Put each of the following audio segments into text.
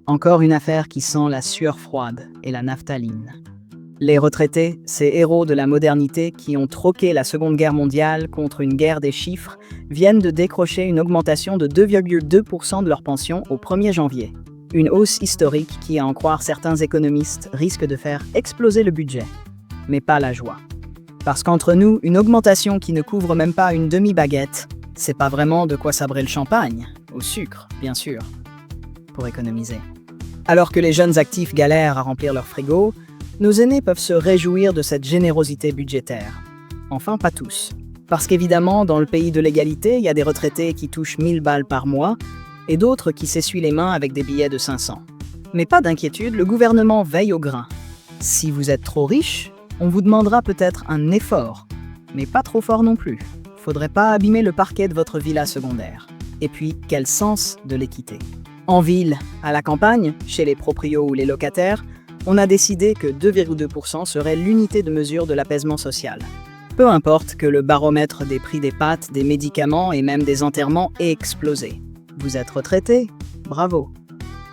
Encore une affaire qui sent la sueur froide et la naphtaline. Les retraités, ces héros de la modernité qui ont troqué la Seconde Guerre mondiale contre une guerre des chiffres, viennent de décrocher une augmentation de 2,2% de leur pension au 1er janvier. Une hausse historique qui, à en croire certains économistes, risque de faire exploser le budget. Mais pas la joie. Parce qu'entre nous, une augmentation qui ne couvre même pas une demi-baguette, c'est pas vraiment de quoi sabrer le champagne, au sucre, bien sûr, pour économiser. Alors que les jeunes actifs galèrent à remplir leur frigo, nos aînés peuvent se réjouir de cette générosité budgétaire. Enfin, pas tous. Parce qu'évidemment, dans le pays de l'égalité, il y a des retraités qui touchent 1000 balles par mois et d'autres qui s'essuient les mains avec des billets de 500. Mais pas d'inquiétude, le gouvernement veille au grain. Si vous êtes trop riche, on vous demandera peut-être un effort, mais pas trop fort non plus. Faudrait pas abîmer le parquet de votre villa secondaire. Et puis, quel sens de l'équité. En ville, à la campagne, chez les proprios ou les locataires, on a décidé que 2,2% serait l'unité de mesure de l'apaisement social. Peu importe que le baromètre des prix des pâtes, des médicaments et même des enterrements ait explosé. Vous êtes retraité? Bravo.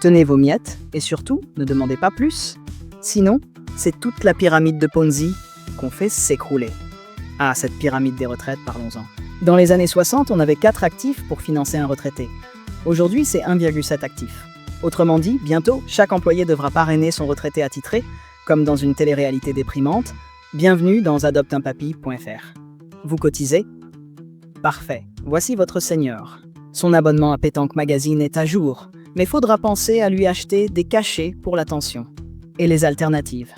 Tenez vos miettes et surtout, ne demandez pas plus. Sinon, c'est toute la pyramide de Ponzi qu'on fait s'écrouler. Ah, cette pyramide des retraites, parlons-en. Dans les années 60, on avait 4 actifs pour financer un retraité. Aujourd'hui, c'est 1,7 actifs. Autrement dit, bientôt, chaque employé devra parrainer son retraité attitré, comme dans une télé-réalité déprimante. Bienvenue dans adopteumpapi.fr. Vous cotisez? Parfait, voici votre senior. Son abonnement à Pétanque Magazine est à jour, mais faudra penser à lui acheter des cachets pour l'attention. Et les alternatives?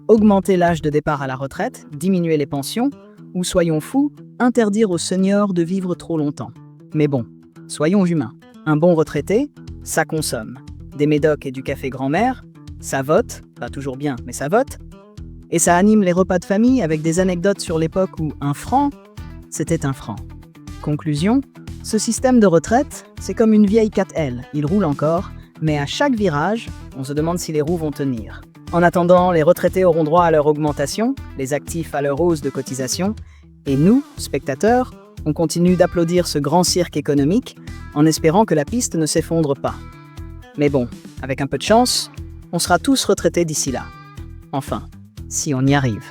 Augmenter l'âge de départ à la retraite, diminuer les pensions, ou soyons fous, interdire aux seniors de vivre trop longtemps. Mais bon, soyons humains. Un bon retraité, ça consomme. Des médocs et du café grand-mère, ça vote, pas toujours bien, mais ça vote. Et ça anime les repas de famille avec des anecdotes sur l'époque où un franc, c'était un franc. Conclusion, ce système de retraite, c'est comme une vieille 4L, il roule encore, mais à chaque virage, on se demande si les roues vont tenir. En attendant, les retraités auront droit à leur augmentation, les actifs à leur hausse de cotisation, et nous, spectateurs, on continue d'applaudir ce grand cirque économique en espérant que la piste ne s'effondre pas. Mais bon, avec un peu de chance, on sera tous retraités d'ici là. Enfin, si on y arrive.